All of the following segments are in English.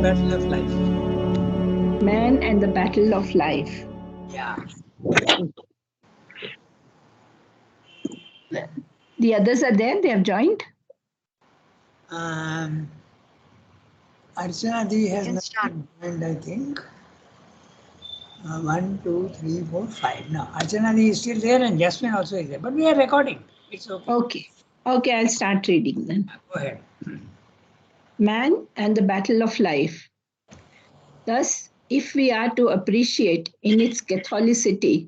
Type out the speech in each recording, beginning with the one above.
battle of life. Man and the battle of life. Yeah. The others are there, they have joined. Archana Di has not joined, I think. 1, 2, 3, 4, 5. No, Archana Di is still there and Jasmine also is there. But we are recording. It's okay. Okay, I'll start reading then. Go ahead. Man and the battle of life. Thus, if we are to appreciate in its Catholicity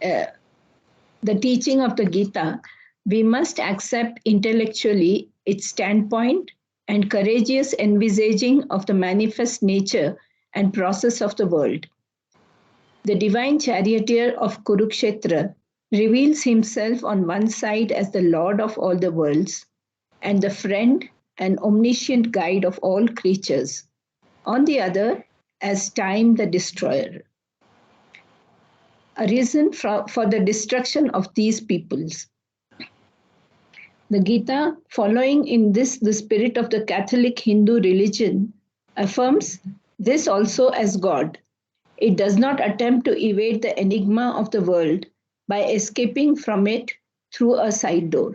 the teaching of the Gita, we must accept intellectually its standpoint and courageous envisaging of the manifest nature and process of the world. The divine charioteer of Kurukshetra reveals himself on one side as the Lord of all the worlds and the friend and omniscient guide of all creatures, on the other, as time the destroyer. A reason for the destruction of these peoples. The Gita, following in this the spirit of the Catholic Hindu religion, affirms this also as God. It does not attempt to evade the enigma of the world by escaping from it through a side door.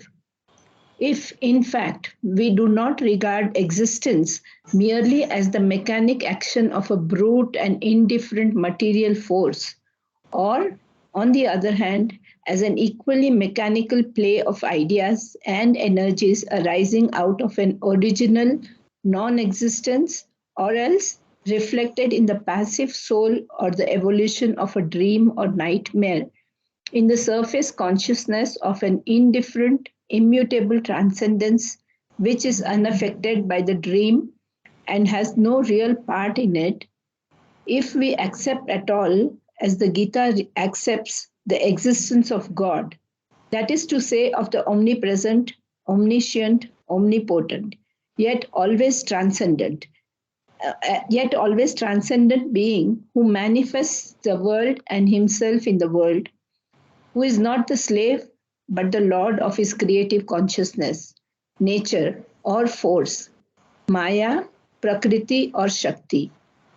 If, in fact, we do not regard existence merely as the mechanic action of a brute and indifferent material force, or, on the other hand, as an equally mechanical play of ideas and energies arising out of an original non existence, or else reflected in the passive soul or the evolution of a dream or nightmare, in the surface consciousness of an indifferent, immutable transcendence which is unaffected by the dream and has no real part in it, if we accept at all, as the Gita accepts, the existence of God, that is to say, of the omnipresent, omniscient, omnipotent, yet always transcendent, being who manifests the world and himself in the world, who is not the slave but the lord of his creative consciousness, nature or force, Maya, Prakriti or Shakti,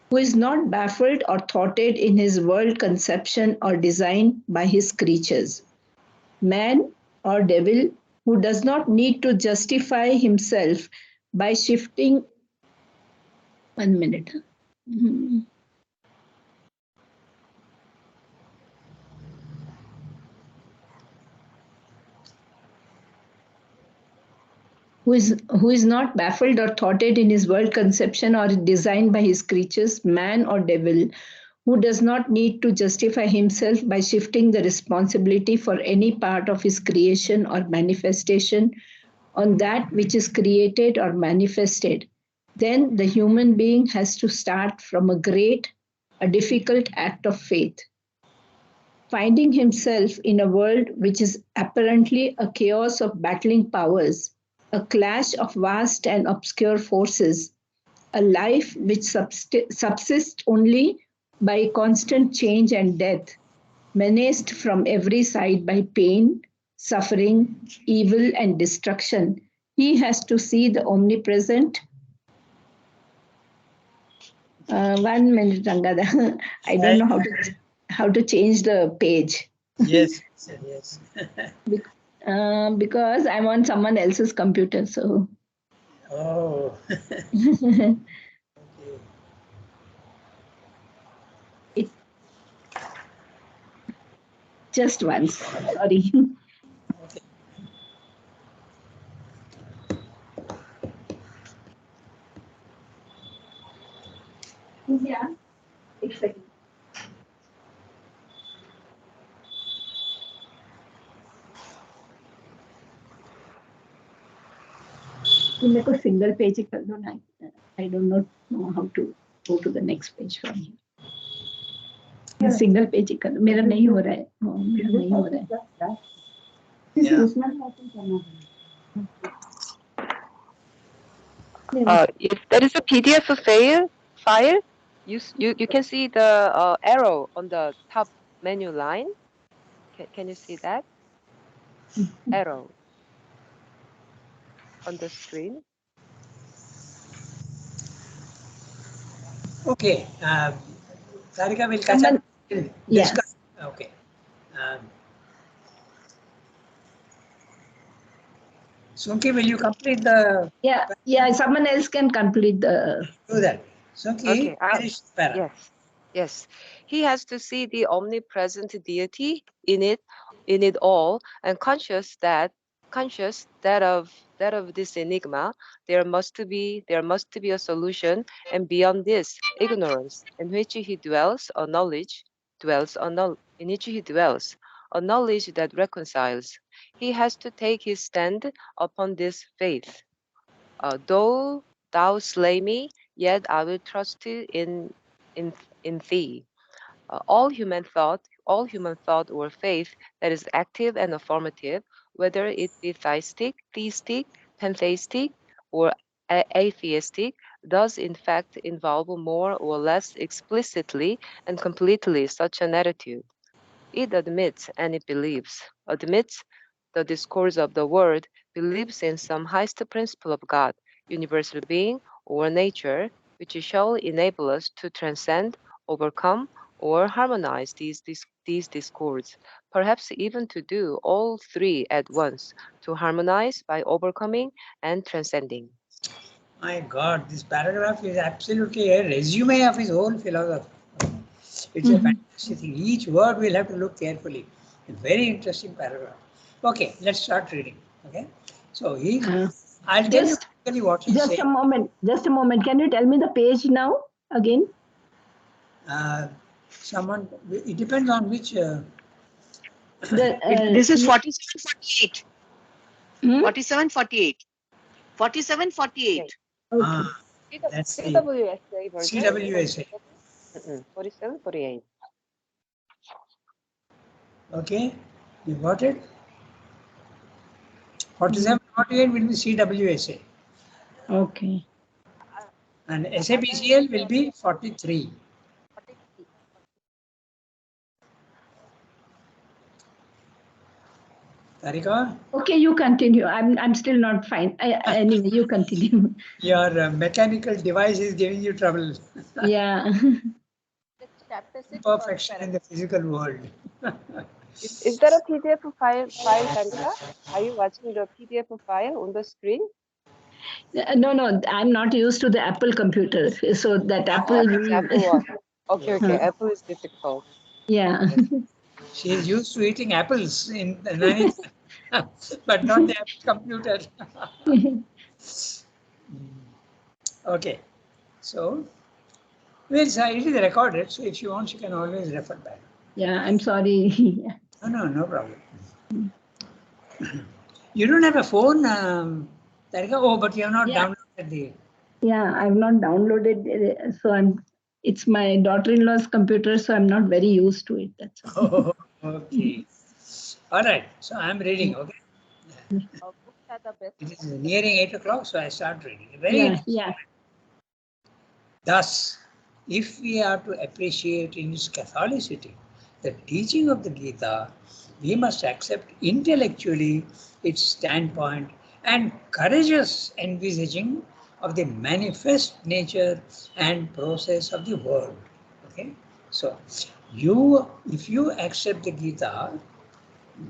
who is not baffled or thwarted in his world conception or design by his creatures, man or devil, who does not need to justify himself by shifting. 1 minute. Who is not baffled or thwarted in his world conception or designed by his creatures, man or devil, who does not need to justify himself by shifting the responsibility for any part of his creation or manifestation on that which is created or manifested, then the human being has to start from a difficult act of faith. Finding himself in a world which is apparently a chaos of battling powers, a clash of vast and obscure forces, a life which subsists only by constant change and death, menaced from every side by pain, suffering, evil, and destruction, he has to see the omnipresent. 1 minute, Rangada. I don't know how to change the page. Yes. Because I'm on someone else's computer, so. Oh. It, just once, sorry. Okay. Yeah, exactly. मेरे को single page कर दो ना. I do not know how to go to the next page from here. Single page कर दो. मेरा नहीं हो रहा है. मेरा नहीं हो रहा है. If there is a PDF file, you can see the arrow on the top menu line. Can you see that arrow on the screen? Okay. Sarika will catch up. We'll Yeah. discuss. Okay. Um, Sunki, will you complete the? Yeah. Someone else can complete the. Do that. Sunki, Okay, finish the para. yes, yes. He has to see the omnipresent deity in it all, and conscious that of this enigma, there must be a solution, and beyond this, ignorance, in which he dwells, or knowledge in which he dwells, a knowledge that reconciles. He has to take his stand upon this faith. Though thou slay me, yet I will trust in in thee. All human thought or faith that is active and affirmative, whether it be theistic, pantheistic, or atheistic, does in fact involve more or less explicitly and completely such an attitude. It admits and it believes, admits the discourse of the word, believes in some highest principle of God, universal being, or nature, which shall enable us to transcend, overcome, or harmonize these discords, perhaps even to do all three at once, to harmonize by overcoming and transcending. My God, this paragraph is absolutely a resume of his whole philosophy. It's a fantastic thing. Each word we'll have to look carefully. A very interesting paragraph. Okay, let's start reading. Okay, so I'll tell you Just basically what he's just saying. a moment. Just a moment. Can you tell me the page now again? Someone, it depends on which. The This is 4748. hmm? 4748. 4748. Okay. That's the CWSA version. CWSA. 47, 48. Okay, you got it? 47, 48 will be CWSA. Okay. And SAPCL will be 43. Tarika, Okay, you continue. I'm still not fine. Anyway, you continue. your mechanical device is giving you trouble. Yeah. Perfection in the physical world. Is there a PDF file, Sarika? Are you watching the PDF file on the screen? No, I'm not used to the Apple computer. So that Apple. It's Apple Watch. Okay. Apple is difficult. Yeah. She is used to eating apples in the night, but not the Apple computer. Okay, so well, it is recorded, so if you want, you can always refer back. Yeah, I'm sorry. No problem. You don't have a phone, Tarika? Oh, but you have not Yeah. downloaded the. Yeah, I've not downloaded so it's my daughter-in-law's computer, so I'm not very used to it. That's all. Oh, okay. All right. So I'm reading. Okay. It is nearing 8 o'clock, so I start reading. Very Yeah. Thus, if we are to appreciate in its Catholicity the teaching of the Gita, we must accept intellectually its standpoint and courageous envisaging of the manifest nature and process of the world. Okay, so if you accept the Gita,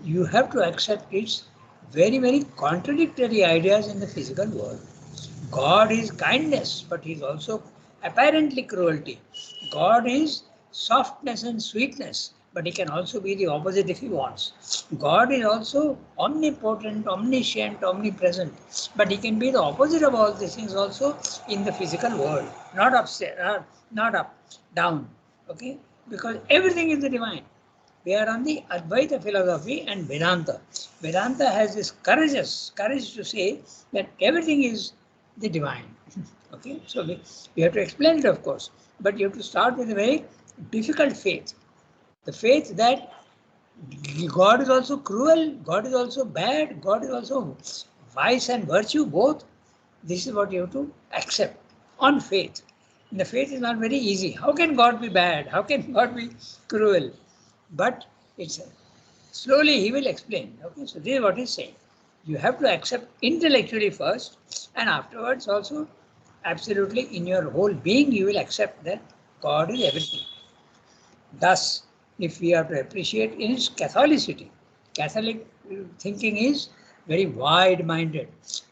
you have to accept its very contradictory ideas in the physical world. God is kindness, but he is also apparently cruelty. God is softness and sweetness, but he can also be the opposite if he wants. God is also omnipotent, omniscient, omnipresent, but he can be the opposite of all these things also in the physical world, not upstairs, not up, down. Okay, because everything is the divine. We are on the Advaita philosophy and Vedanta. Vedanta has this courage to say that everything is the divine. Okay, so we have to explain it, of course, but you have to start with a very difficult faith. The faith that God is also cruel, God is also bad, God is also vice and virtue, both. This is what you have to accept on faith. And the faith is not very easy. How can God be bad? How can God be cruel? But it's slowly he will explain. Okay, so this is what he's saying. You have to accept intellectually first, and afterwards also absolutely in your whole being you will accept that God is everything. Thus, if we are to appreciate in its Catholicity, Catholic thinking is very wide-minded.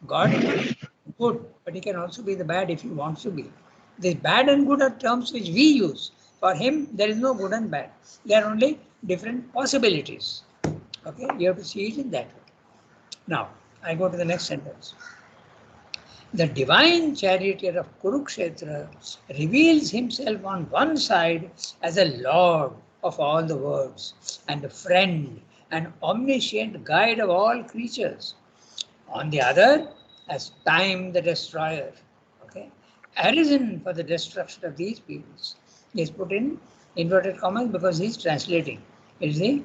God is good, but he can also be the bad if he wants to be. The bad and good are terms which we use. For him, there is no good and bad. There are only different possibilities. Okay, you have to see it in that way. Now, I go to the next sentence. The divine charioteer of Kurukshetra reveals himself on one side as a lord of all the worlds and a friend and omniscient guide of all creatures. On the other, as time the destroyer, okay, arisen for the destruction of these peoples. He is put in inverted commas because he is translating. It is the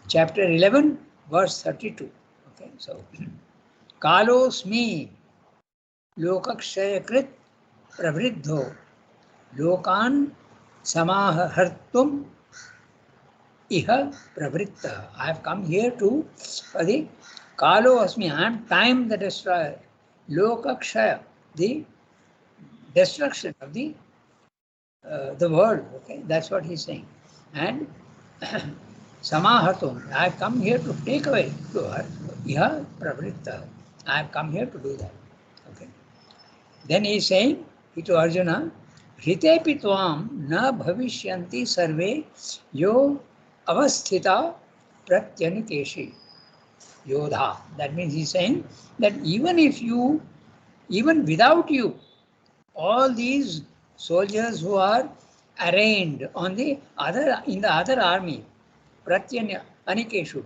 chapter 11, verse 32. Okay, so Kalosmi लोकक्षयकृत प्रवृद्धो लोकान समाहर्तुम इह प्रवृत्त. I have come here to for the Kalo Asmi. I am time the destroyer. Lokakshaya, the destruction of the world. Okay, that's what he's saying. And Samahartum, I have come here to take away to her. Iha pravritta. I have come here to do that. Okay. Then he is saying to Arjuna, Hritepi tvam na bhavishyanti sarve yo avasthita pratyanikeshi yodha. That means he is saying that even without you, all these soldiers who are arraigned on the other in the other army, pratyanikeshu,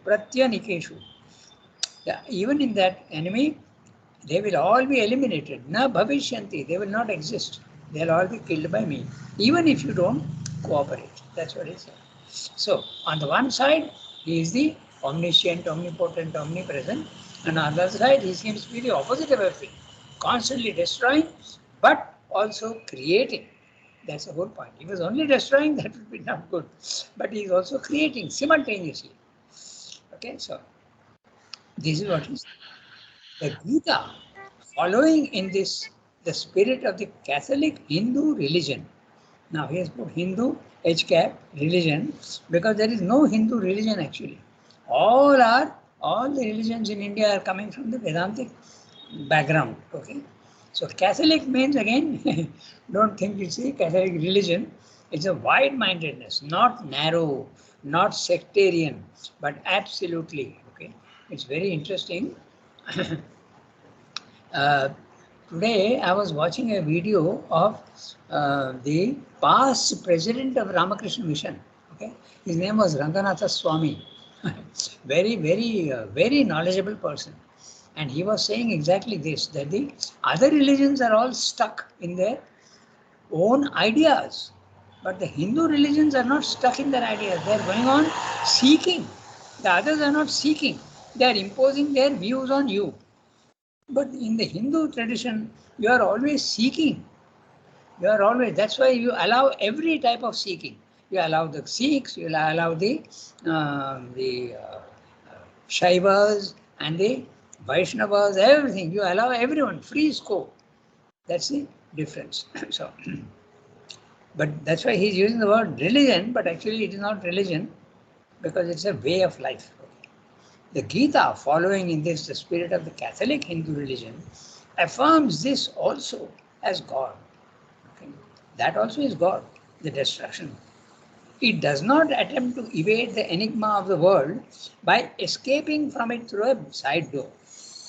even in that enemy, they will all be eliminated. Na bhavishyanti, they will not exist. They'll all be killed by me, even if you don't cooperate. That's what he said. So, on the one side, he is the omniscient, omnipotent, omnipresent, and on the other side, he seems to be the opposite of everything, constantly destroying, but also creating. That's the whole point. If he was only destroying, that would be not good. But he is also creating simultaneously. Okay, so this is what he said. The Gita, following in this the spirit of the Catholic Hindu religion. Now he has put Hindu H cap religion because there is no Hindu religion actually. All the religions in India are coming from the Vedantic background. Okay, so Catholic means again, don't think it's the Catholic religion. It's a wide-mindedness, not narrow, not sectarian, but absolutely. Okay, it's very interesting. Today, I was watching a video of the past president of Ramakrishna Mission. Okay, his name was Ranganatha Swami. Very knowledgeable person, and he was saying exactly this: that the other religions are all stuck in their own ideas, but the Hindu religions are not stuck in their ideas. They are going on seeking. The others are not seeking. They are imposing their views on you. But in the Hindu tradition, you are always seeking. You are always, that's why you allow every type of seeking. You allow the Sikhs, you allow the Shaivas and the Vaishnavas, everything. You allow everyone free scope. That's the difference. So, but that's why he's using the word religion, but actually it is not religion because it's a way of life. The Gita, following in this the spirit of the Catholic Hindu religion, affirms this also as God. Okay? That also is God, the destruction. It does not attempt to evade the enigma of the world by escaping from it through a side door.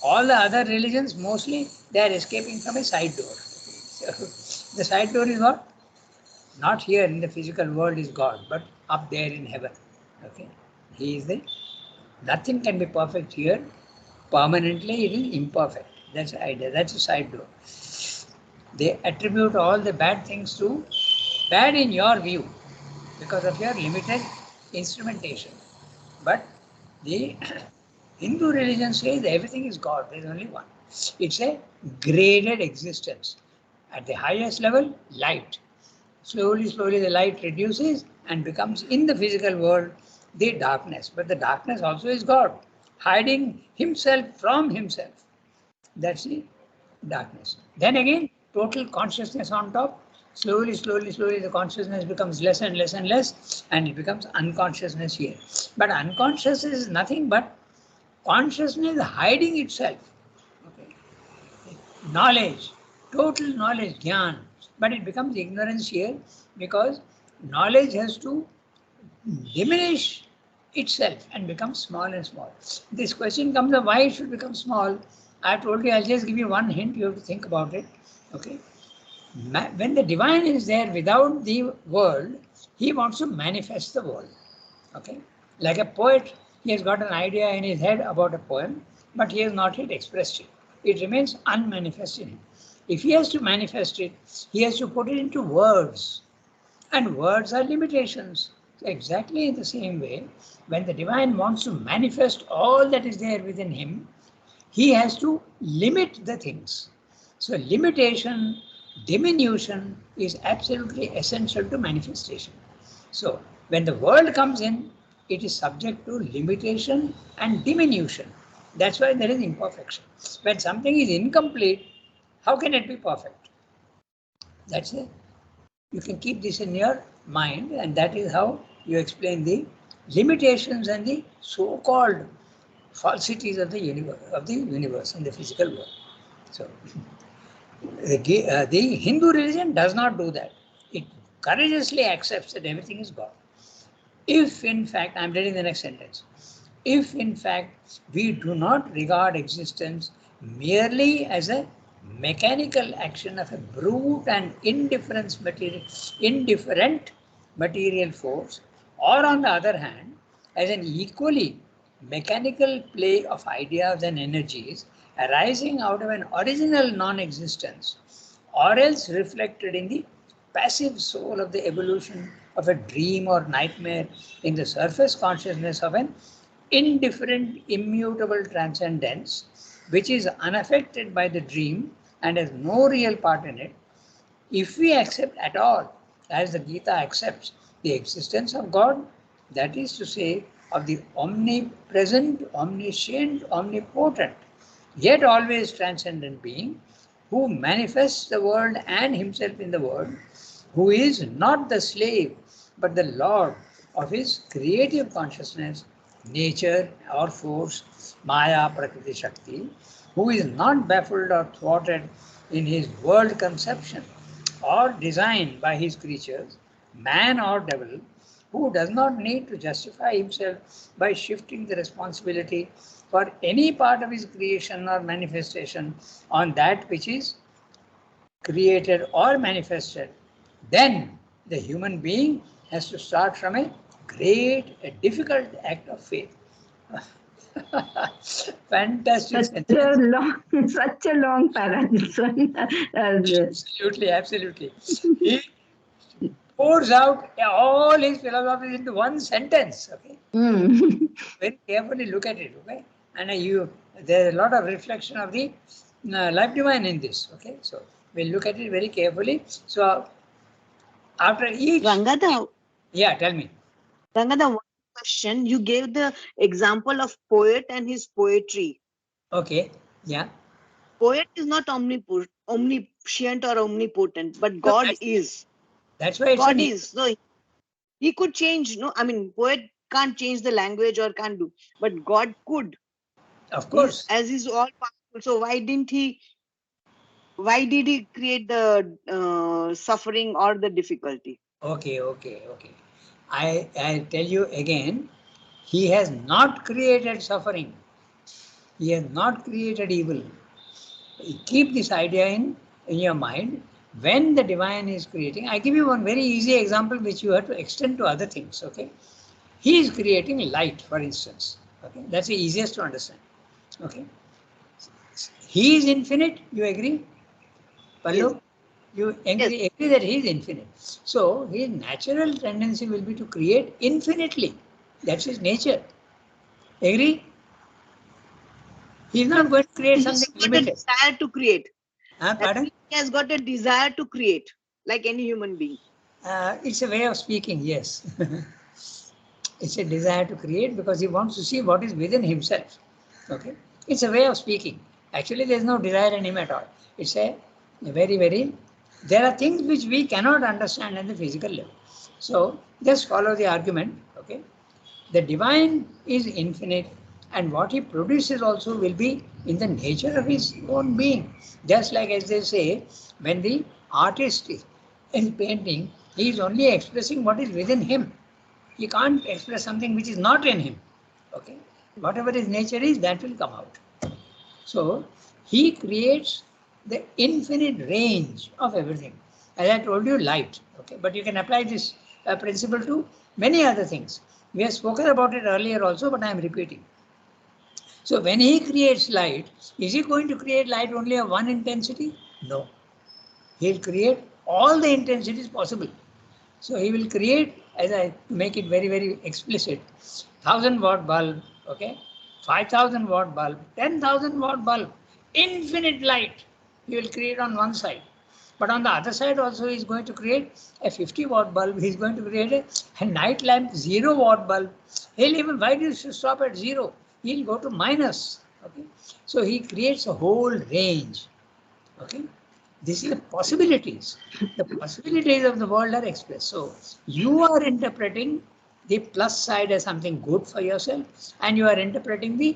All the other religions, mostly, they are escaping from a side door. So, the side door is what? Not here in the physical world is God, but up there in heaven. Okay? He is the nothing can be perfect here. Permanently, it is imperfect. That's the idea. That's a side door. They attribute all the bad things to bad in your view because of your limited instrumentation. But the Hindu religion says everything is God. There is only one. It's a graded existence. At the highest level, light. Slowly, the light reduces and becomes in the physical world the darkness. But the darkness also is God, hiding himself from himself. That's the darkness. Then again, total consciousness on top. Slowly, slowly, slowly, the consciousness becomes less and less and less, and it becomes unconsciousness here. But unconsciousness is nothing but consciousness hiding itself. Okay. Knowledge, total knowledge, jnana. But it becomes ignorance here because knowledge has to diminish itself and become small and small. This question comes up why it should become small. I told you, I'll just give you one hint, you have to think about it. Okay. When the divine is there without the world, he wants to manifest the world. Okay. Like a poet, he has got an idea in his head about a poem, but he has not yet expressed it. It remains unmanifest in him. If he has to manifest it, he has to put it into words. And words are limitations. So exactly in the same way, when the divine wants to manifest all that is there within him, he has to limit the things. So limitation, diminution is absolutely essential to manifestation. So when the world comes in, it is subject to limitation and diminution. That's why there is imperfection. When something is incomplete, how can it be perfect? That's it. You can keep this in your mind, and that is how you explain the limitations and the so-called falsities of the universe and the physical world. So the Hindu religion does not do that. It courageously accepts that everything is God. If in fact, I'm reading the next sentence, if in fact we do not regard existence merely as a mechanical action of a brute and indifferent material force, or on the other hand, as an equally mechanical play of ideas and energies arising out of an original non-existence, or else reflected in the passive soul of the evolution of a dream or nightmare in the surface consciousness of an indifferent, immutable transcendence, which is unaffected by the dream and has no real part in it. If we accept at all, as the Gita accepts, the existence of God, that is to say, of the omnipresent, omniscient, omnipotent, yet always transcendent being, who manifests the world and himself in the world, who is not the slave but the lord of his creative consciousness, nature or force, Maya, Prakriti, Shakti, who is not baffled or thwarted in his world conception or design by his creatures, man or devil, who does not need to justify himself by shifting the responsibility for any part of his creation or manifestation on that which is created or manifested, then the human being has to start from a great, a difficult act of faith. Fantastic Such a sentence. long, such a long para, this one. Absolutely, absolutely. He pours out all his philosophies into one sentence. Okay, very carefully look at it. Okay, and there's a lot of reflection of the life divine in this. Okay, so we'll look at it very carefully. So after each, Rangada, yeah, tell me. Rangada, one question. You gave the example of poet and his poetry. Okay, yeah. Poet is not omniscient or omnipotent, but No, God is. that's why it's God an is. So he could change. No, I mean, poet can't change the language or can't do, but God could. of He's course. as he's all powerful. So why didn't he? Why did he create the suffering or the difficulty? Okay, okay, okay. I'll tell you again. He has not created suffering. He has not created evil. Keep this idea in your mind. When the divine is creating, I give you one very easy example which you have to extend to other things. Okay, he is creating light, for instance. Okay, that's the easiest to understand. Okay, he is infinite. You agree, Yes. Pallu? You Yes. agree that he is infinite. So his natural tendency will be to create infinitely. That's his nature. Agree? He's No, not going to create he's something got a limited. desire to create. That Pardon? means he has got a desire to create, like any human being. It's a way of speaking, yes. It's a desire to create because he wants to see what is within himself. Okay? It's a way of speaking. Actually, there's no desire in him at all. It's a There are things which we cannot understand at the physical level. So just follow the argument, okay? The divine is infinite, and what he produces also will be in the nature of his own being. Just like as they say, when the artist is in painting, he is only expressing what is within him. He can't express something which is not in him. Okay? Whatever his nature is, that will come out. So he creates the infinite range of everything. As I told you, light. Okay, but you can apply this principle to many other things. We have spoken about it earlier also, but I am repeating. So when he creates light, is he going to create light only of one intensity? No. He'll create all the intensities possible. So he will create, as I make it very explicit, 1000-watt bulb, okay, 5000-watt bulb, 10,000-watt bulb, infinite light he will create on one side. But on the other side also he is going to create a 50-watt bulb. He is going to create a night lamp 0-watt bulb. He'll even, why do you stop at 0? He'll go to minus. Okay, so he creates a whole range. Okay. This is the possibilities. The possibilities of the world are expressed. So you are interpreting the plus side as something good for yourself, and you are interpreting the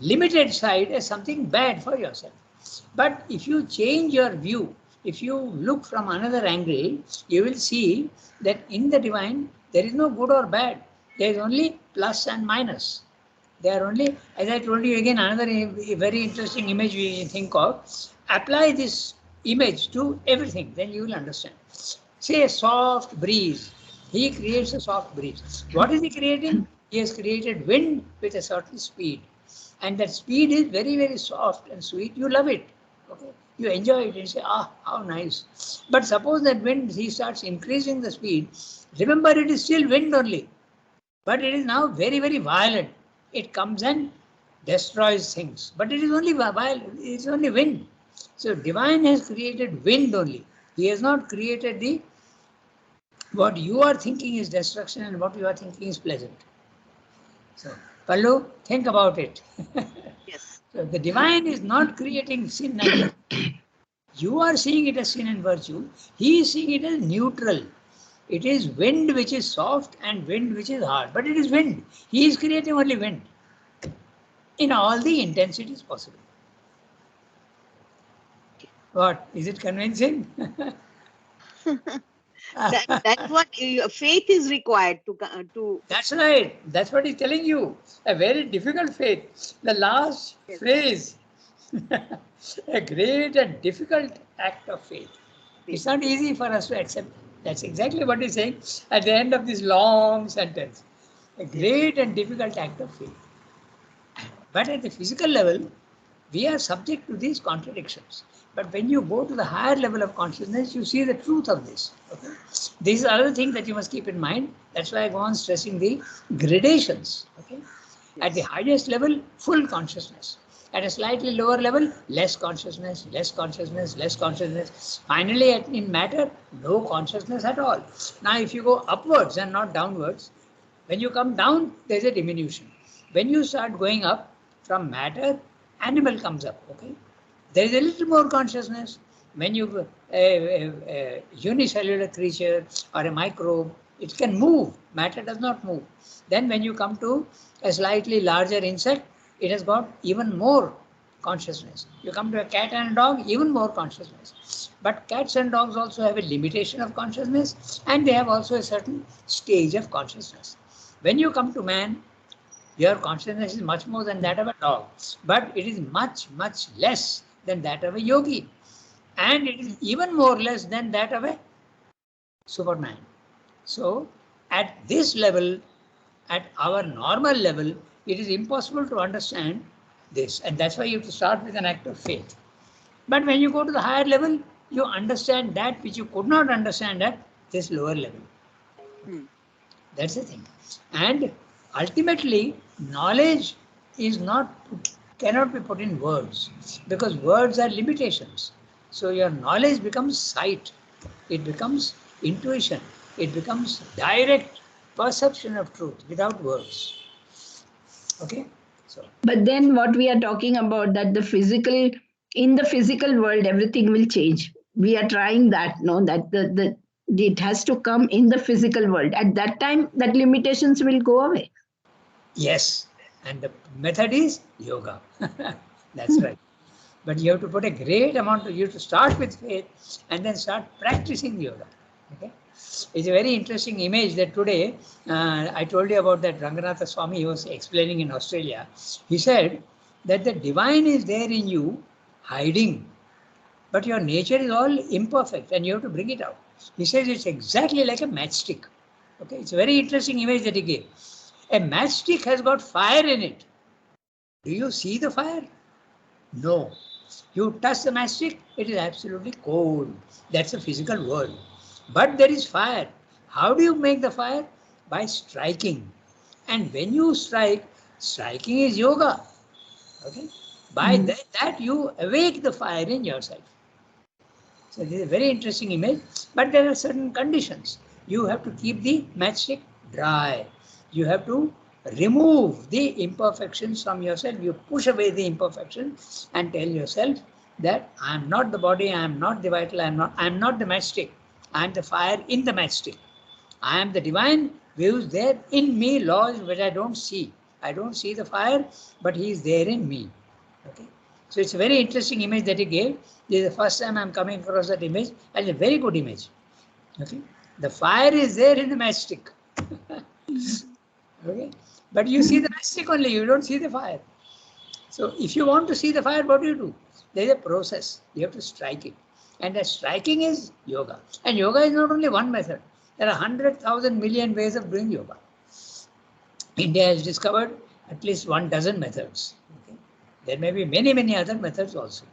limited side as something bad for yourself. But if you change your view, if you look from another angle, you will see that in the divine there is no good or bad. There is only plus and minus. They are only, as I told you again, another very interesting image we think of. Apply this image to everything, then you will understand. Say a soft breeze. He creates a soft breeze. What is he creating? He has created wind with a certain speed. And that speed is very soft and sweet. You love it. Okay? You enjoy it and say, ah, how nice. But suppose that wind, he starts increasing the speed. Remember, it is still wind only. But it is now very violent. It comes and destroys things. But it is only violent. It is only wind. So divine has created wind only. He has not created the what you are thinking is destruction and what you are thinking is pleasant. So Pallu, think about it. Yes. So the divine is not creating sin and virtue. You are seeing it as sin and virtue. He is seeing it as neutral. It is wind which is soft and wind which is hard. But it is wind. He is creating only wind in all the intensities possible. What? Is it convincing? That's what faith is required to. That's right. That's what he's telling you. A very difficult faith. The last Yes. phrase, a great and difficult act of faith. It's not easy for us to accept. That's exactly what he's saying at the end of this long sentence. A great and difficult act of faith. But at the physical level, we are subject to these contradictions. But when you go to the higher level of consciousness, you see the truth of this. Okay? This is another thing that you must keep in mind. That's why I go on stressing the gradations. Okay? At the highest level, full consciousness. At a slightly lower level, less consciousness, less consciousness, less consciousness. Finally, in matter, no consciousness at all. Now, if you go upwards and not downwards, when you come down, there's a diminution. When you start going up from matter, animal comes up. Okay, there is a little more consciousness. When you a unicellular creature or a microbe, it can move. Matter does not move. Then when you come to a slightly larger insect, it has got even more consciousness. You come to a cat and a dog, even more consciousness. But cats and dogs also have a limitation of consciousness, and they have also a certain stage of consciousness. When you come to man, your consciousness is much more than that of a dog, but it is much less than that of a yogi, and it is even more less than that of a Superman. So at this level, at our normal level, it is impossible to understand this, and that's why you have to start with an act of faith. But when you go to the higher level, you understand that which you could not understand at this lower level. That's the thing. And ultimately, knowledge is cannot be put in words, because words are limitations. So your knowledge becomes sight, it becomes intuition, it becomes direct perception of truth without words. Okay? So But then what we are talking about, that the physical in the physical world, everything will change. We are trying that, no, that it has to come in the physical world. At that time, that limitations will go away. Yes, and the method is yoga. That's right. But you have to put a great amount you have to start with faith and then start practicing yoga. Okay? It's a very interesting image that today, I told you about that Ranganatha Swami, he was explaining in Australia. He said that the divine is there in you, hiding, but your nature is all imperfect and you have to bring it out. He says it's exactly like a matchstick. Okay, it's a very interesting image that he gave. A matchstick has got fire in it. Do you see the fire? No. You touch the matchstick, it is absolutely cold. That's the physical world. But there is fire. How do you make the fire? By striking. And when you strike, striking is yoga. Okay? By that you awake the fire in yourself. So this is a very interesting image, but there are certain conditions. You have to keep the matchstick dry. You have to remove the imperfections from yourself. You push away the imperfections and tell yourself that I am not the body, I am not the vital, I am not the matchstick. I am the fire in the matchstick. I am the divine views there in me, laws which I don't see. I don't see the fire, but he is there in me. Okay. So it's a very interesting image that he gave. This is the first time I'm coming across that image, and it's a very good image. Okay. The fire is there in the matchstick. Okay. But you see the matchstick only, you don't see the fire. So if you want to see the fire, what do? There is a process. You have to strike it. And that striking is yoga. And yoga is not only one method. There are 100,000 million ways of doing yoga. India has discovered at least 12 methods. Okay. There may be many, many other methods also.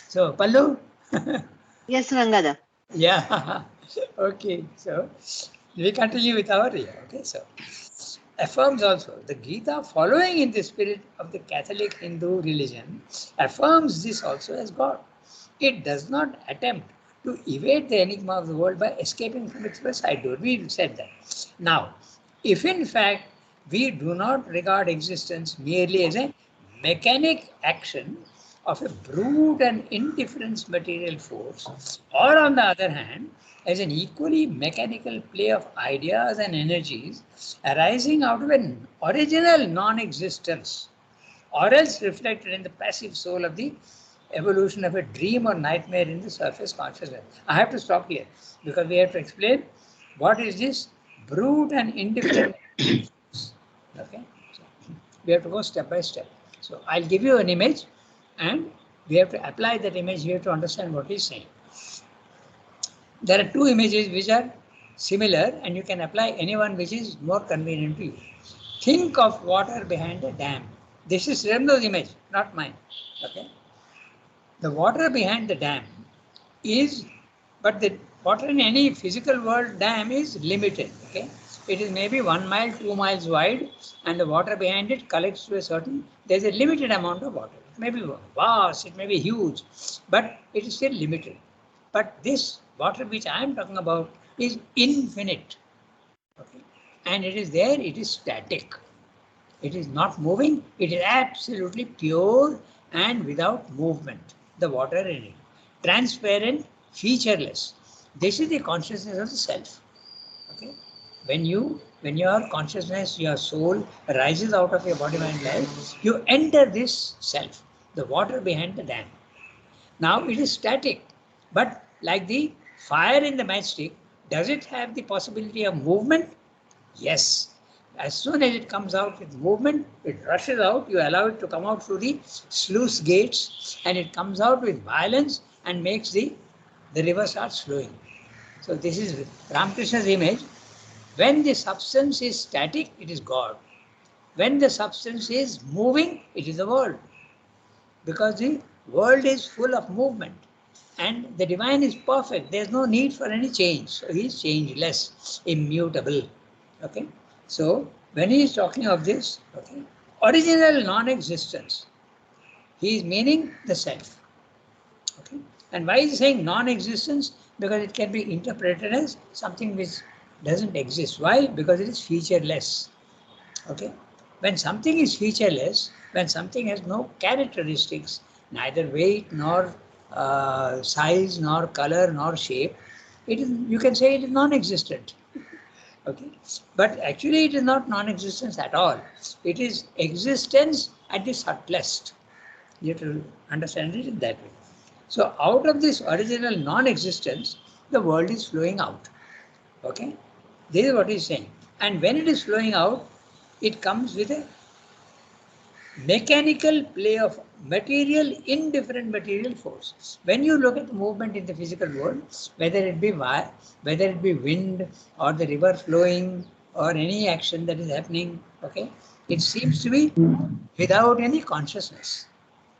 So, Pallu? Yes, Rangada. Yeah. Okay. So, we continue with our year. Okay. So, affirms also the Gita, following in the spirit of the Catholic Hindu religion, affirms this also as God. It does not attempt to evade the enigma of the world by escaping from its side door. We said that. Now, if in fact we do not regard existence merely as a mechanic action of a brute and indifferent material force, or on the other hand, as an equally mechanical play of ideas and energies arising out of an original non-existence, or else reflected in the passive soul of the evolution of a dream or nightmare in the surface consciousness. I have to stop here because we have to explain what is this brute and indifferent. Okay, so we have to go step by step. So I'll give you an image and we have to apply that image. You have to understand what he's saying. There are two images which are similar and you can apply any one which is more convenient to you. Think of water behind a dam. This is Sremdo's image, not mine. Okay. The water behind the dam is, but the water in any physical world dam is limited. Okay. It is maybe 1 mile, 2 miles wide, and the water behind it collects to a certain, there's a limited amount of water. It may be vast, it may be huge, but it is still limited. But this water which I am talking about is infinite. Okay. And it is there, it is static. It is not moving, it is absolutely pure and without movement. The water in it. Transparent, featureless. This is the consciousness of the self. Okay. When your consciousness, your soul rises out of your body, mind, life, you enter this self, the water behind the dam. Now it is static, but like the fire in the matchstick, does it have the possibility of movement? Yes. As soon as it comes out with movement, it rushes out, you allow it to come out through the sluice gates, and it comes out with violence and makes the river starts flowing. So this is Ramakrishna's image. When the substance is static, it is God. When the substance is moving, it is the world. Because the world is full of movement and the divine is perfect. There's no need for any change. So he is changeless, immutable. Okay. So when he is talking of this, okay, original non-existence, he is meaning the self. Okay. And why is he saying non-existence? Because it can be interpreted as something which doesn't exist. Why? Because it is featureless. Okay. When something is featureless, when something has no characteristics, neither weight nor size nor color nor shape. It is, you can say it is non-existent. Okay, but actually it is not non-existence at all. It is existence at the subtlest. You have to understand it in that way. So out of this original non-existence, the world is flowing out. Okay, this is what he's saying. And when it is flowing out, it comes with a mechanical play of material, indifferent material force. When you look at the movement in the physical world, whether it be whether it be wind or the river flowing or any action that is happening, okay, it seems to be without any consciousness.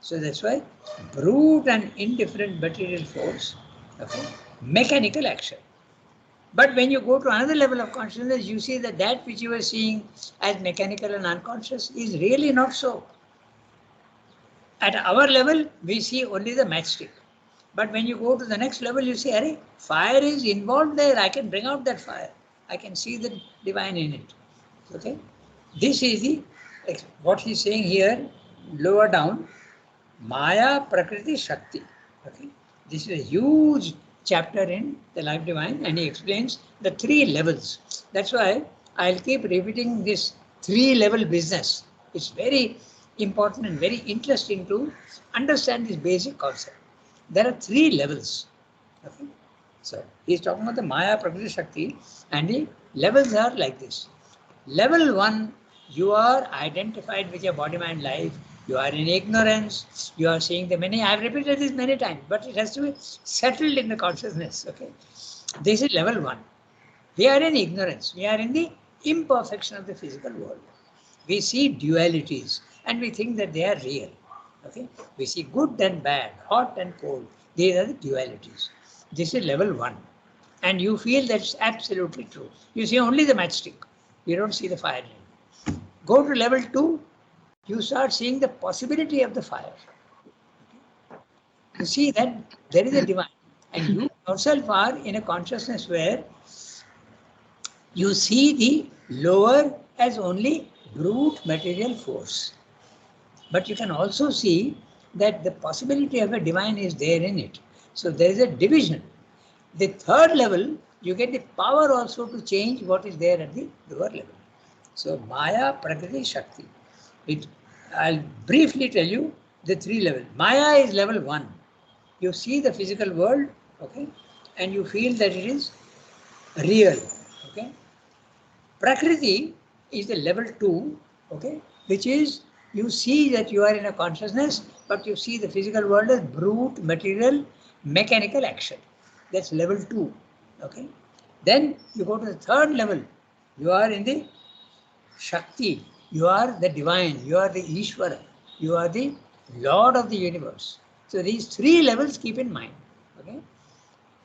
So that's why brute and indifferent material force, okay, mechanical action. But when you go to another level of consciousness, you see that that which you were seeing as mechanical and unconscious is really not so. At our level, we see only the matchstick. But when you go to the next level, you see, Arey, fire is involved there. I can bring out that fire. I can see the divine in it. Okay? This is the what he's saying here, lower down, Maya Prakriti Shakti. Okay? This is a huge chapter in the Life Divine, and he explains the three levels. That's why I'll keep repeating this three-level business. It's very important and very interesting to understand this basic concept. There are three levels. Okay? So he's talking about the Maya Prakriti Shakti, and the levels are like this. Level 1, you are identified with your body, mind, life. You are in ignorance. You are seeing the many. I've repeated this many times, but it has to be settled in the consciousness. Okay, this is level 1. We are in ignorance. We are in the imperfection of the physical world. We see dualities and we think that they are real. Okay, we see good and bad, hot and cold. These are the dualities. This is level 1, and you feel that's absolutely true. You see only the matchstick. You don't see the fire. Go to level 2, you start seeing the possibility of the fire. You see that there is a divine, and you yourself are in a consciousness where you see the lower as only brute material force. But you can also see that the possibility of a divine is there in it. So there is a division. The third level, you get the power also to change what is there at the lower level. So Maya, Prakriti, Shakti. I'll briefly tell you the three levels. Maya is level 1. You see the physical world, okay, and you feel that it is real, okay. Prakriti is the level 2, okay, which is you see that you are in a consciousness, but you see the physical world as brute, material, mechanical action. That's level 2, okay. Then you go to the third level. You are in the Shakti, you are the divine, you are the Ishvara, you are the Lord of the universe. So these three levels keep in mind. Okay.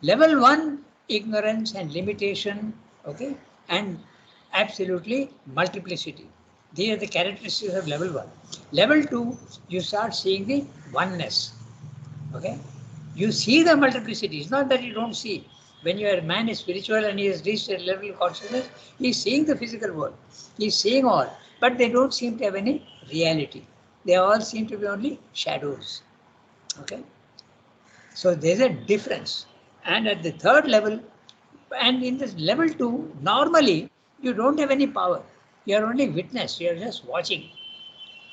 Level 1, ignorance and limitation, okay, and absolutely multiplicity. These are the characteristics of level 1. Level 2, you start seeing the oneness. Okay. You see the multiplicity. It's not that you don't see. When your man is spiritual and he has reached a level of consciousness, he's seeing the physical world. He's seeing all. But they don't seem to have any reality. They all seem to be only shadows. Okay. So there's a difference. And at the third level, and in this level 2, normally you don't have any power. You are only witness. You are just watching.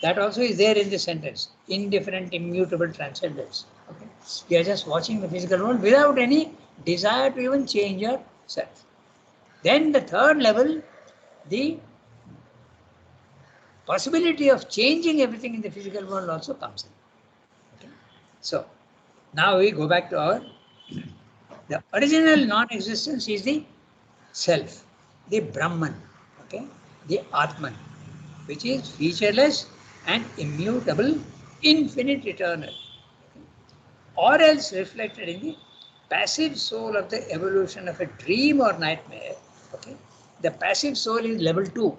That also is there in the sentence. Indifferent, immutable transcendence. Okay? You are just watching the physical world without any desire to even change yourself. Then the third level, the possibility of changing everything in the physical world also comes in. Okay? So now we go back to the original non-existence is the self, the Brahman, okay, the Atman, which is featureless and immutable, infinite, eternal, okay, or else reflected in the passive soul of the evolution of a dream or nightmare. Okay, the passive soul is level 2.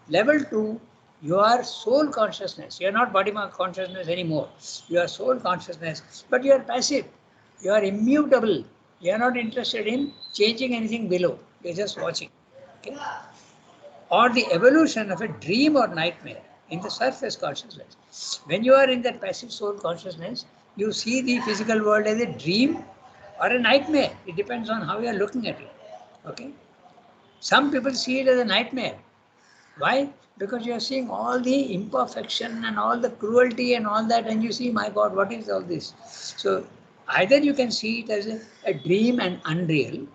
Level 2, you are soul consciousness. You are not body consciousness anymore. You are soul consciousness, but you are passive. You are immutable. You are not interested in changing anything below. You are just watching. Okay? Or the evolution of a dream or nightmare in the surface consciousness. When you are in that passive soul consciousness, you see the physical world as a dream or a nightmare. It depends on how you are looking at it. Okay. Some people see it as a nightmare. Why? Because you are seeing all the imperfection and all the cruelty and all that, and you see, my God, what is all this? So either you can see it as a dream and unreal,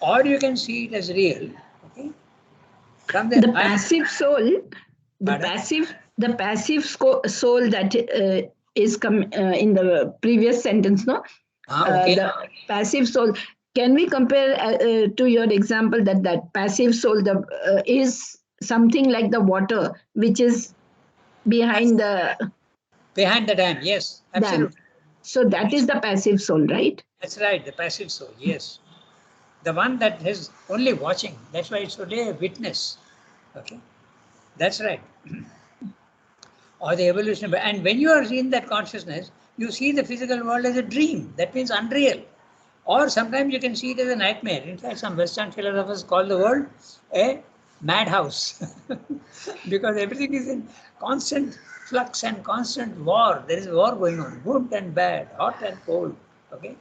or you can see it as real. Okay. From the The passive soul, the Pardon? soul that is in the previous sentence, no? Okay. The passive soul. Can we compare to your example that passive soul is something like the water which is behind the Behind the dam, yes, dam? absolutely. So that is the passive soul, right? That's right, the passive soul, yes. The one that is only watching. That's why it's only a witness. Okay, that's right. Or the evolution. And when you are in that consciousness, you see the physical world as a dream. That means unreal. Or sometimes you can see it as a nightmare. In fact, some Western philosophers call the world a madhouse because everything is in constant flux and constant war. There is a war going on, good and bad, hot and cold. Okay,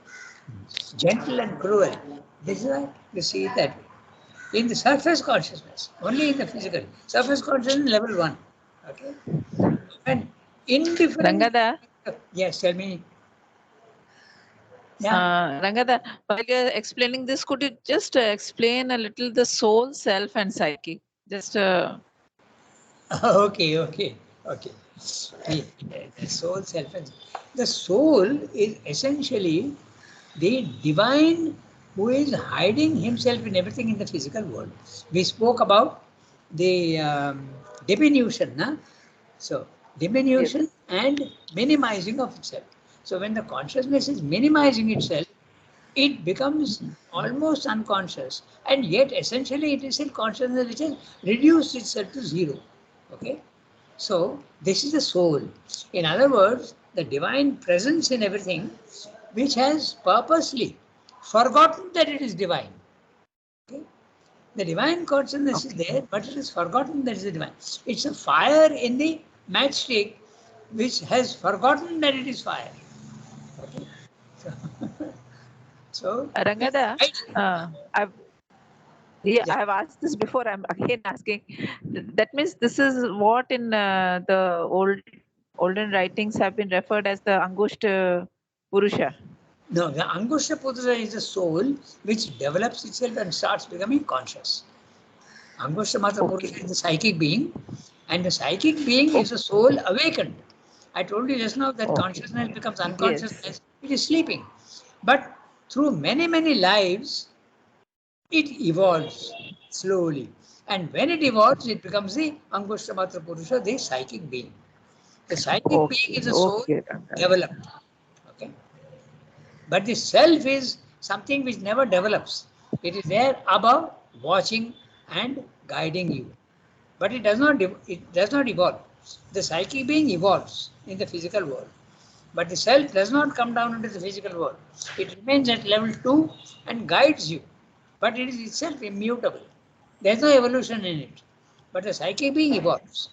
gentle and cruel. This is why you see it that way. In the surface consciousness, only in the physical. Surface consciousness level 1. Okay. And indifferent. Rangada, Yes, tell me. Yeah. Rangada, while you're explaining this, could you just explain a little the soul, self, and psyche? Just Okay. The soul self. The soul is essentially the divine who is hiding himself in everything in the physical world. We spoke about the diminution, na? So diminution and minimizing of itself. So when the consciousness is minimizing itself, it becomes almost unconscious, and yet essentially it is still consciousness which has reduced itself to zero. Okay, so this is the soul. In other words, the divine presence in everything, which has purposely forgotten that it is divine. Okay, the divine consciousness is there, but it is forgotten that it is divine. It's a fire in the matchstick which has forgotten that it is fire. Okay, so Rangada, I've Yeah. I've asked this before. I'm again asking. That means this is what in the olden writings have been referred as the Angushta Purusha. No, the Angushta Purusha is the soul which develops itself and starts becoming conscious. Angushta Matra Purusha is the psychic being, and the psychic being is the soul awakened. I told you just now that consciousness becomes unconsciousness, it is sleeping. But through many, many lives, it evolves slowly. And when it evolves, it becomes the Angushta Matra Purusha, the psychic being. The psychic being is the soul developed. Okay. But the self is something which never develops. It is there above, watching and guiding you. But it does not evolve. The psychic being evolves in the physical world. But the self does not come down into the physical world. It remains at level 2 and guides you. But it is itself immutable. There is no evolution in it. But the psychic being evolves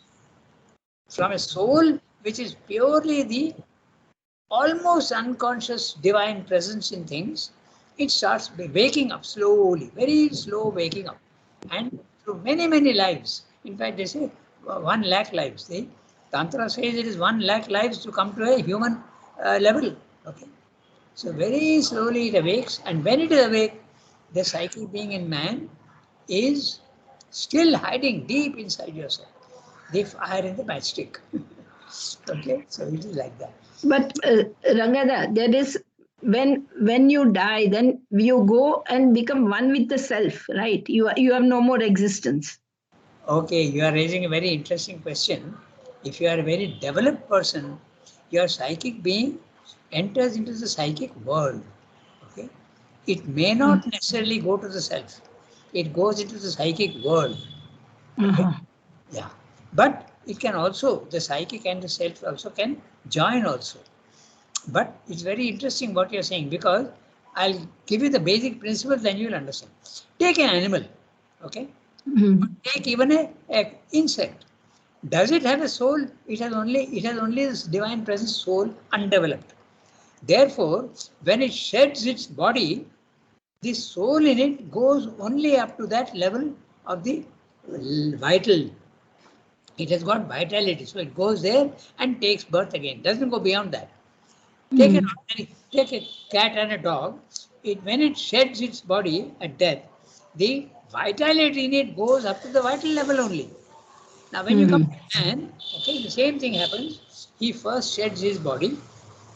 from a soul which is purely the almost unconscious divine presence in things. It starts waking up slowly, very slow waking up. And through many, many lives, in fact, they say 1 lakh lives. The Tantra says it is 1 lakh lives to come to a human level. Okay. So very slowly it awakes, and when it is awake, the psychic being in man is still hiding deep inside yourself. The fire in the matchstick. Okay, so it is like that. But Rangada, there is when you die, then you go and become one with the self, right? You have no more existence. Okay, you are raising a very interesting question. If you are a very developed person, your psychic being enters into the psychic world. Okay, it may not necessarily go to the self. It goes into the psychic world. Okay, yeah, but it can also, the psychic and the self also can join also. But it's very interesting what you're saying, because I'll give you the basic principle, then you'll understand. Take an animal, okay? Take even a insect. Does it have a soul? It has only this divine presence soul undeveloped. Therefore, when it sheds its body, the soul in it goes only up to that level of the vital. It has got vitality, so it goes there and takes birth again. Doesn't go beyond that. Take an ordinary, take a cat and a dog. When it sheds its body at death, the vitality in it goes up to the vital level only. Now, when you come to man, okay, the same thing happens. He first sheds his body,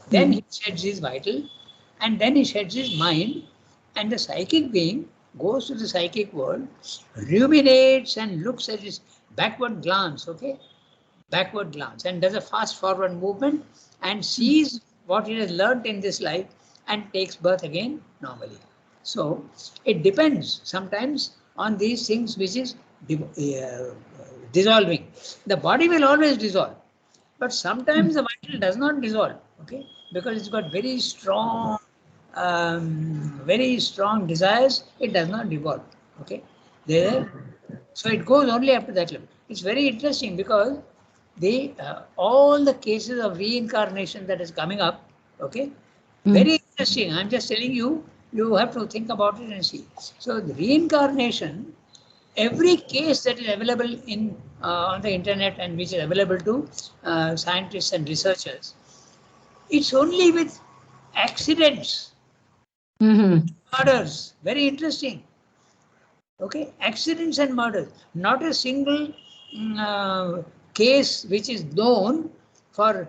then he sheds his vital, and then he sheds his mind, and the psychic being goes to the psychic world, ruminates and looks at his backward glance, okay, backward glance, and does a fast forward movement and sees what it has learnt in this life and takes birth again normally. So it depends sometimes on these things which is dissolving. The body will always dissolve, but sometimes the vital does not dissolve, okay, because it's got very strong desires. It does not dissolve, okay. So it goes only up to that level. It's very interesting because all the cases of reincarnation that is coming up, okay, very interesting. I'm just telling you, you have to think about it and see. So the reincarnation, every case that is available in on the internet and which is available to scientists and researchers, it's only with accidents, murders. Very interesting. Okay, accidents and murders. Not a single case which is known for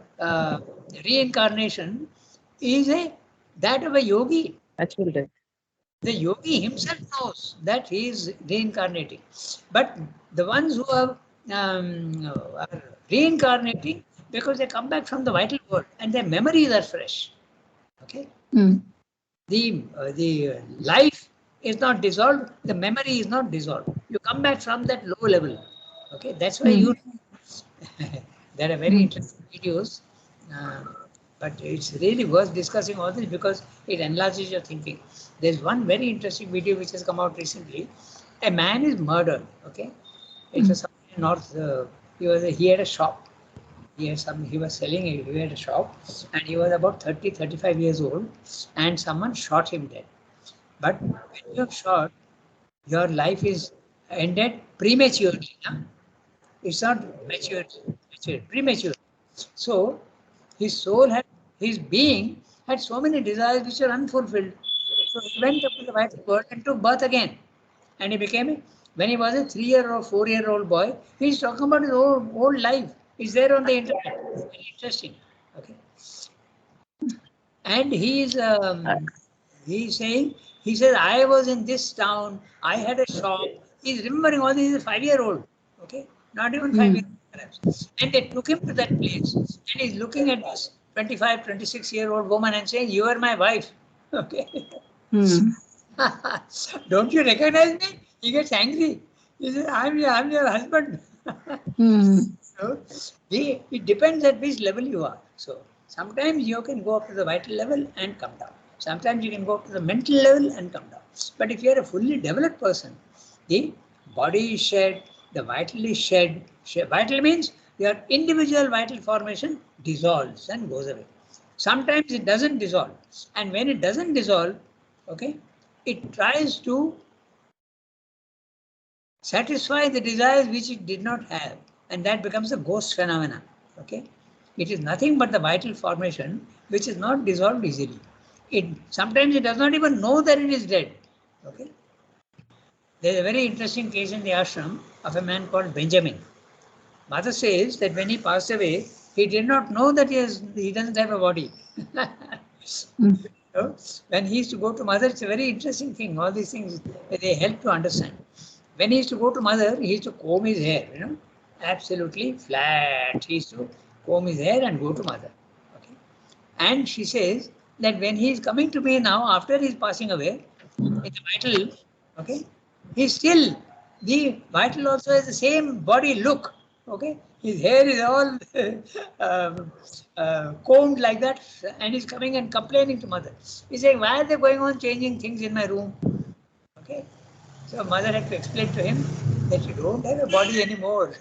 reincarnation is that of a yogi. Natural death. The yogi himself knows that he is reincarnating. But the ones who are reincarnating because they come back from the vital world and their memories are fresh. Okay. The life is not dissolved, the memory is not dissolved. You come back from that low level. Okay, that's why you. There are very interesting videos, but it's really worth discussing all this because it enlarges your thinking. There's one very interesting video which has come out recently. A man is murdered. Okay, it was somewhere in north. He had a shop. He was selling it. He had a shop, and he was about 35 years old, and someone shot him dead. But when you are shot, your life is ended prematurely. Huh? It's not mature, premature. So his soul had, his being had so many desires which were unfulfilled. So he went up to the vital world and took birth again. And he became, when he was a 3-year or 4-year-old boy, he's talking about his old life. It's there on the internet. It's very interesting. Okay. And he's saying, he says, I was in this town, I had a shop. He's remembering all this. He's a 5-year-old. Okay. Not even 5 years perhaps. And they took him to that place. And he's looking at this 25, 26-year-old woman and saying, you are my wife. Okay. Don't you recognize me? He gets angry. He says, I'm your husband. So it depends at which level you are. So sometimes you can go up to the vital level and come down. Sometimes you can go up to the mental level and come down. But if you are a fully developed person, the body is shed, the vital is shed. Vital means your individual vital formation dissolves and goes away. Sometimes it doesn't dissolve. And when it doesn't dissolve, okay, it tries to satisfy the desires which it did not have, and that becomes a ghost phenomena. Okay, it is nothing but the vital formation which is not dissolved easily. Sometimes it does not even know that it is dead. Okay, there is a very interesting case in the ashram of a man called Benjamin. Mother says that when he passed away, he did not know that he doesn't have a body. So, when he used to go to mother, it's a very interesting thing. All these things, they help to understand. When he used to go to mother, he used to comb his hair, absolutely flat. He used to comb his hair and go to mother. Okay. And she says that when he is coming to me now, after he is passing away, in the vital, okay, he's still, the vital also has the same body look. Okay, his hair is all combed like that, and he's coming and complaining to mother. He's saying, why are they going on changing things in my room? Okay, so mother had to explain to him that you don't have a body anymore.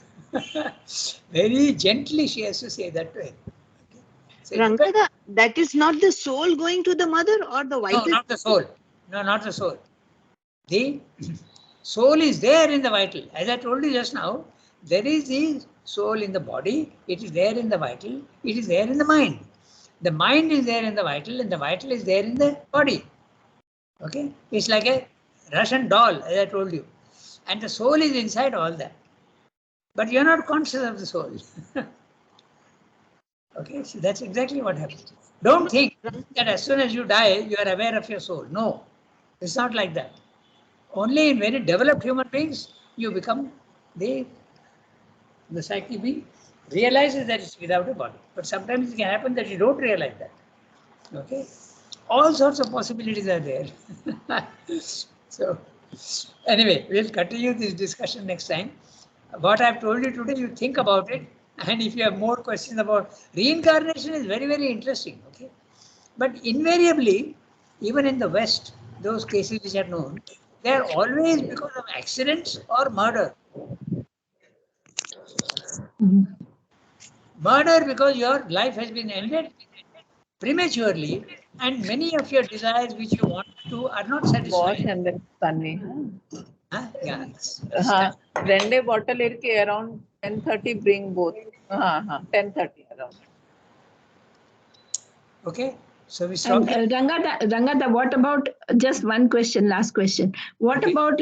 Very gently she has to say that to him. Okay. So it depends. Rangada, that is not the soul going to the mother or the No, vital? not the soul. No, not the soul. The soul is there in the vital. As I told you just now, there is the soul in the body, it is there in the vital, it is there in the mind. The mind is there in the vital, and the vital is there in the body. Okay? It's like a Russian doll, as I told you. And the soul is inside all that. But you're not conscious of the soul. Okay, so that's exactly what happens. Don't think that as soon as you die, you are aware of your soul. No, it's not like that. Only in very developed human beings, you become the psyche being realizes that it's without a body. But sometimes it can happen that you don't realize that. Okay, all sorts of possibilities are there. So, anyway, we'll continue this discussion next time. What I've told you today, you think about it, and if you have more questions about reincarnation, is very, very interesting. Okay, but invariably, even in the West, those cases which are known, they are always because of accidents or murder. Murder because your life has been ended prematurely, and many of your desires which you want to are not Wash satisfied. and then Sunny. Huh? Yeah. Rende bottle irke around 10:30 bring both. 10:30 around. Okay. So we stop And here. Rangada, what about just one question, last question? What Okay. about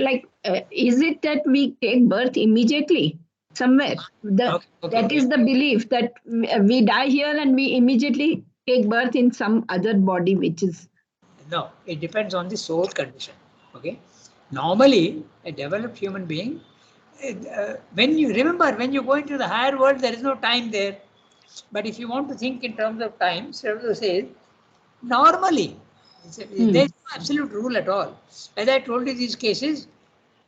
is it that we take birth immediately somewhere? Okay. That is the belief that we die here and we immediately take birth in some other body, which is. No, it depends on the soul condition. Okay. Normally, a developed human being, when you remember, when you go into the higher world, there is no time there. But if you want to think in terms of time, Sri says, normally, there is no absolute rule at all. As I told you, these cases,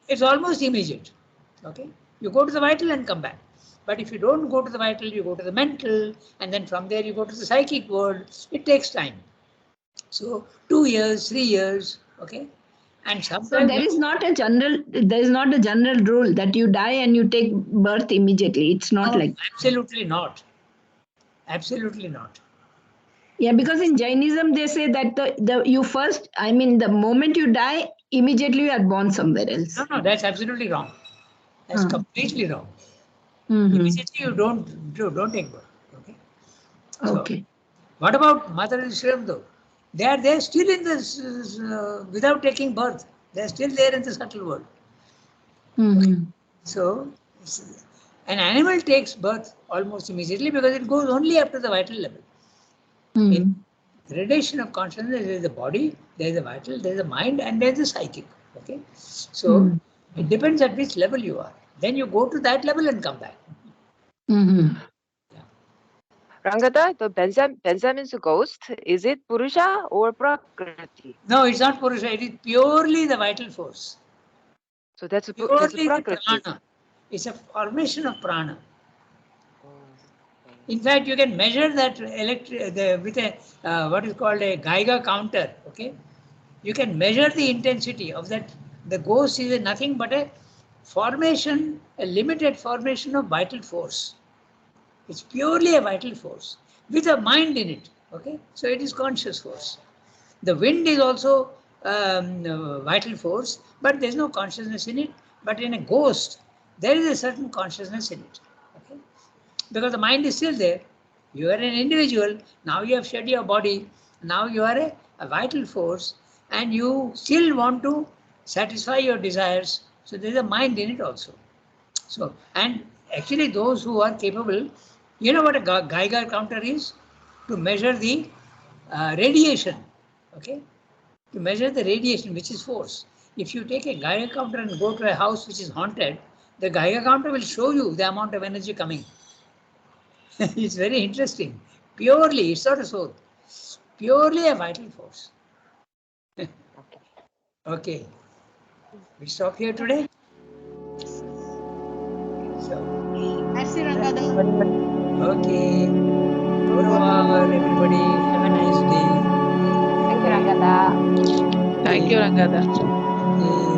it's almost immediate. Okay, you go to the vital and come back. But if you don't go to the vital, you go to the mental, and then from there you go to the psychic world. It takes time. So 2 years, 3 years, okay, and So sometimes there is not a general rule that you die and you take birth immediately. It's not like. Absolutely not. Absolutely not. Yeah, because in Jainism they say that the moment you die, immediately you are born somewhere else. No, that's absolutely wrong. That's completely wrong. Mm-hmm. Immediately you don't take birth. Okay. So, Okay. what about Mother and Shriram though? They are there still in this without taking birth. They are still there in the subtle world. Mm-hmm. So an animal takes birth almost immediately because it goes only up to the vital level. Mm-hmm. In gradation of consciousness, there is the body, there is the vital, there is the mind, and there is the psychic. Okay, so it depends at which level you are. Then you go to that level and come back. Mm-hmm. Rangada, the Benjamin's ghost, is it Purusha or Prakriti? No, it's not Purusha, it is purely the vital force. So that's Purely the Prakriti. prana. It's a formation of prana. Oh, okay. In fact, you can measure that with a what is called a Geiger counter. Okay, you can measure the intensity of that. The ghost is nothing but a formation, a limited formation of vital force. It's purely a vital force with a mind in it. Okay, so it is conscious force. The wind is also vital force, but there's no consciousness in it. But in a ghost, there is a certain consciousness in it. Okay, because the mind is still there. You are an individual. Now you have shed your body. Now you are a vital force, and you still want to satisfy your desires. So there is a mind in it also. So, and actually, those who are capable, you know what a Geiger counter is? To measure the radiation. Okay, to measure the radiation, which is force. If you take a Geiger counter and go to a house which is haunted, the Geiger counter will show you the amount of energy coming. It's very interesting. Purely, it's not a soul. Purely a vital force. Okay. We stop here today. So, Merci, Rangada. okay. Au revoir, everybody. Have a nice day. Thank you, Rangada. Thank you, Rangada. Okay.